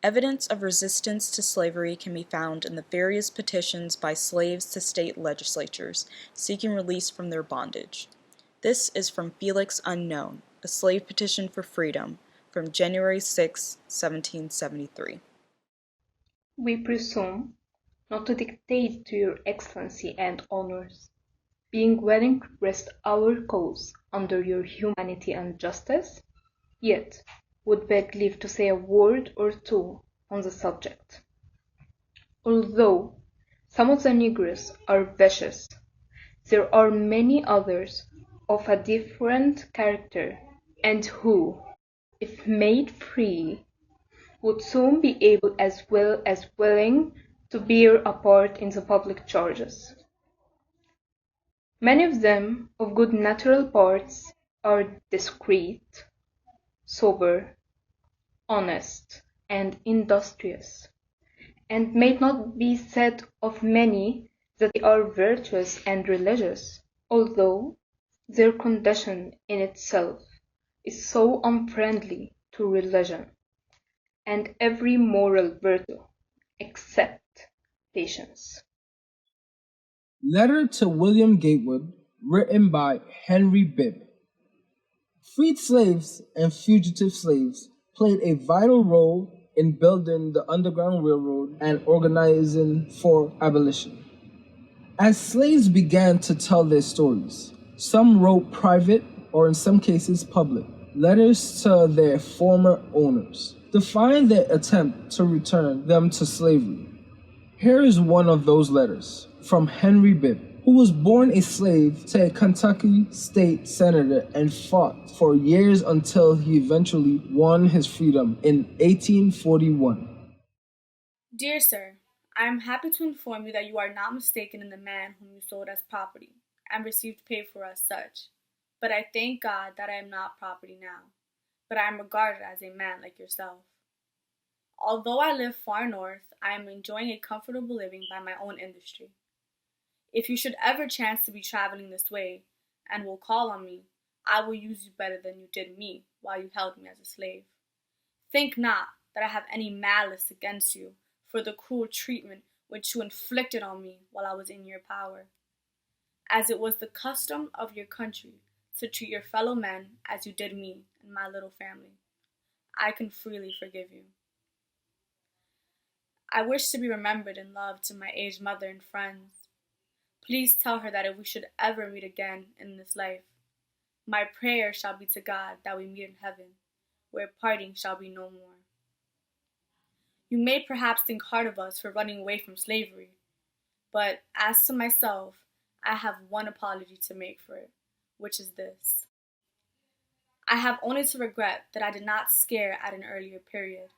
Evidence of resistance to slavery can be found in the various petitions by slaves to state legislatures seeking release from their bondage. This is from Felix Unknown, a slave petition for freedom, from January 6, 1773. We presume not to dictate to your excellency and honors, being willing to rest our cause under your humanity and justice, yet would beg leave to say a word or two on the subject. Although some of the Negroes are vicious, there are many others of a different character, and who, if made free, would soon be able as well as willing to bear a part in the public charges. Many of them, of good natural parts, are discreet, sober, honest, and industrious, and may not be said of many that they are virtuous and religious, although their condition in itself is so unfriendly to religion and every moral virtue except patience. Letter to William Gatewood, written by Henry Bibb. Freed slaves and fugitive slaves played a vital role in building the Underground Railroad and organizing for abolition. As slaves began to tell their stories, some wrote private, or in some cases public, letters to their former owners, defying their attempt to return them to slavery. Here is one of those letters from Henry Bibb, who was born a slave to a Kentucky state senator and fought for years until he eventually won his freedom in 1841. Dear Sir, I am happy to inform you that you are not mistaken in the man whom you sold as property, and received pay for as such. But I thank God that I am not property now, but I am regarded as a man like yourself. Although I live far north, I am enjoying a comfortable living by my own industry. If you should ever chance to be traveling this way, and will call on me, I will use you better than you did me while you held me as a slave. Think not that I have any malice against you for the cruel treatment which you inflicted on me while I was in your power, as it was the custom of your country to treat your fellow men as you did me and my little family. I can freely forgive you. I wish to be remembered and loved to my aged mother and friends. Please tell her that if we should ever meet again in this life, my prayer shall be to God that we meet in heaven, where parting shall be no more. You may perhaps think hard of us for running away from slavery, but as to myself, I have one apology to make for it, which is this. I have only to regret that I did not scare at an earlier period.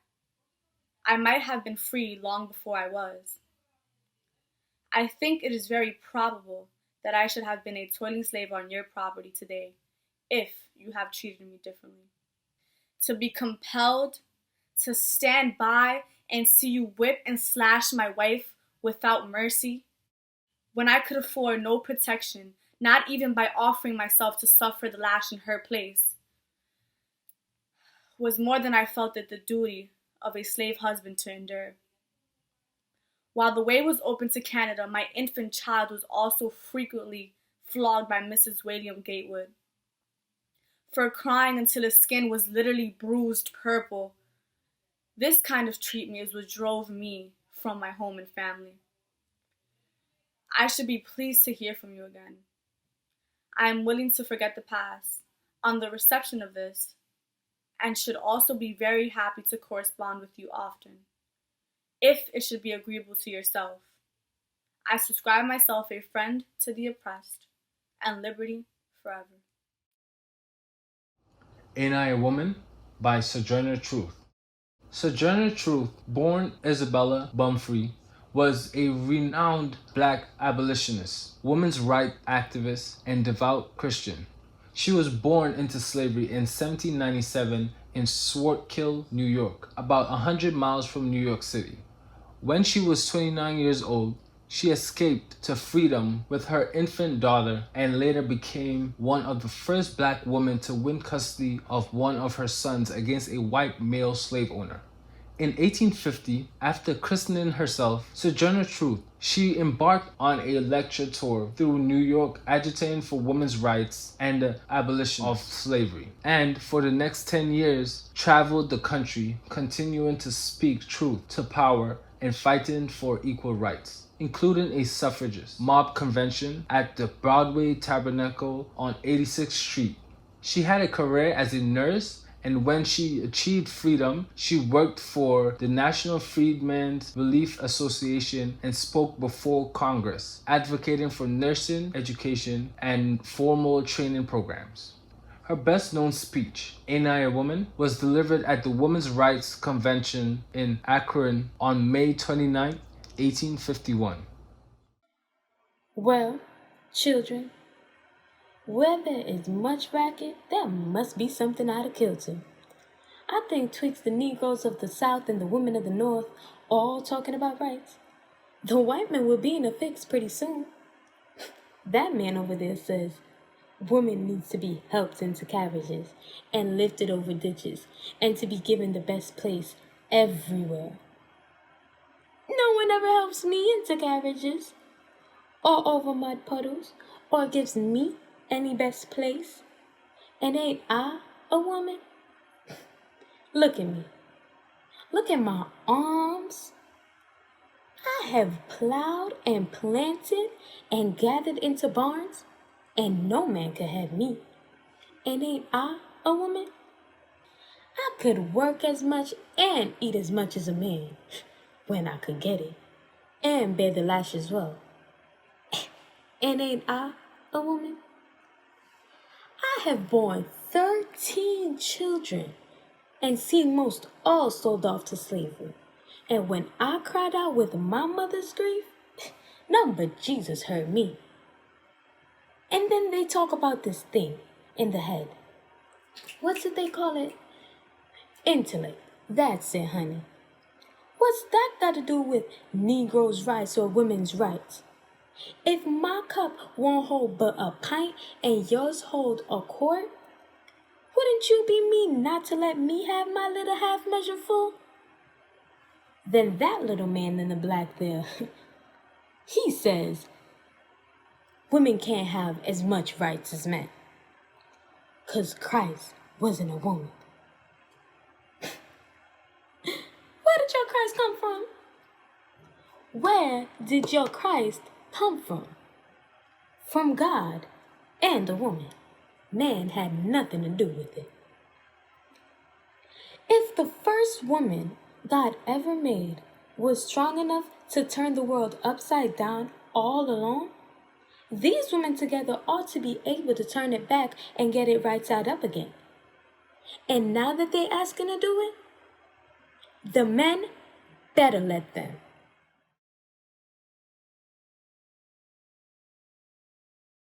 I might have been free long before I was. I think it is very probable that I should have been a toiling slave on your property today, if you have treated me differently. To be compelled to stand by and see you whip and slash my wife without mercy, when I could afford no protection, not even by offering myself to suffer the lash in her place, was more than I felt it the duty of a slave husband to endure. While the way was open to Canada, my infant child was also frequently flogged by Mrs. William Gatewood for crying until his skin was literally bruised purple. This kind of treatment is what drove me from my home and family. I should be pleased to hear from you again. I am willing to forget the past on the reception of this, and should also be very happy to correspond with you often, if it should be agreeable to yourself. I subscribe myself a friend to the oppressed, and liberty forever. Ain't I a Woman by Sojourner Truth. Sojourner Truth, born Isabella Bumfree, was a renowned black abolitionist, women's rights activist, and devout Christian. She was born into slavery in 1797 in Swartkill, New York, about 100 miles from New York City. When she was 29 years old, she escaped to freedom with her infant daughter and later became one of the first black women to win custody of one of her sons against a white male slave owner. In 1850, after christening herself Sojourner Truth, she embarked on a lecture tour through New York agitating for women's rights and the abolition of slavery, and for the next 10 years traveled the country continuing to speak truth to power and fighting for equal rights, including a suffragist mob convention at the Broadway Tabernacle on 86th Street. She had a career as a nurse, and when she achieved freedom, she worked for the National Freedmen's Relief Association and spoke before Congress, advocating for nursing education and formal training programs. Her best-known speech, Ain't I a Woman?, was delivered at the Women's Rights Convention in Akron on May 29, 1851. Well, children, where there is much racket, there must be something out of kilter. I think twixt the Negroes of the South and the women of the North all talking about rights, the white man will be in a fix pretty soon. That man over there says women needs to be helped into carriages and lifted over ditches and to be given the best place everywhere. No one ever helps me into carriages or over mud puddles or gives me any best place. And ain't I a woman? Look at me. Look at my arms. I have plowed and planted and gathered into barns, and no man could have me. And ain't I a woman? I could work as much and eat as much as a man when I could get it, and bear the lash as well. And ain't I a woman? I have borne 13 children and seen most all sold off to slavery. And when I cried out with my mother's grief, none but Jesus heard me. And then they talk about this thing in the head. What's it they call it? Intellect. That's it, honey. What's that got to do with Negroes' rights or women's rights? If my cup won't hold but a pint and yours hold a quart, wouldn't you be mean not to let me have my little half measure full? Then that little man in the black there, he says women can't have as much rights as men, 'cause Christ wasn't a woman. Where did your Christ come from? Where did your Christ come from? From God and a woman. Man had nothing to do with it. If the first woman God ever made was strong enough to turn the world upside down all alone, these women together ought to be able to turn it back and get it right side up again. And now that they're asking to do it, the men better let them.